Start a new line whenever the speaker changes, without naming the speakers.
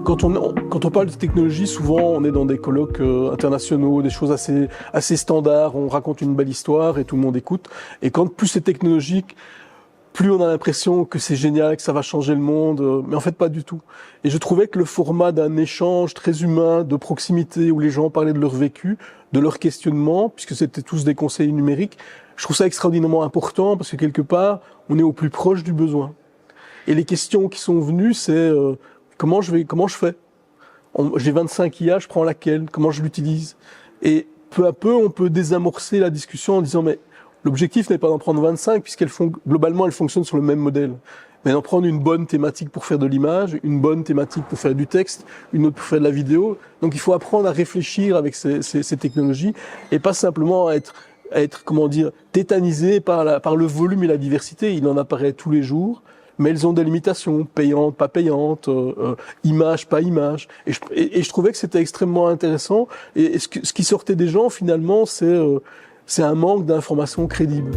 Quand on parle de technologie, souvent on est dans des colloques internationaux, des choses assez standards, on raconte une belle histoire et tout le monde écoute. Et quand plus c'est technologique, plus on a l'impression que c'est génial, que ça va changer le monde, mais en fait pas du tout. Et je trouvais que le format d'un échange très humain, de proximité, où les gens parlaient de leur vécu, de leurs questionnements, puisque c'était tous des conseils numériques, je trouve ça extraordinairement important parce que quelque part, on est au plus proche du besoin. Et les questions qui sont venues, c'est comment je fais? J'ai 25 IA, je prends laquelle? Comment je l'utilise? Et peu à peu, on peut désamorcer la discussion en disant mais l'objectif n'est pas d'en prendre 25 globalement elles fonctionnent sur le même modèle, mais d'en prendre une bonne thématique pour faire de l'image, une bonne thématique pour faire du texte, une autre pour faire de la vidéo. Donc il faut apprendre à réfléchir avec ces technologies et pas simplement à être comment dire tétanisé par le volume et la diversité. Il en apparaît tous les jours. Mais elles ont des limitations, payantes, pas payantes, images, pas images. Et je trouvais que c'était extrêmement intéressant. Et ce qui sortait des gens, finalement, c'est un manque d'informations crédibles.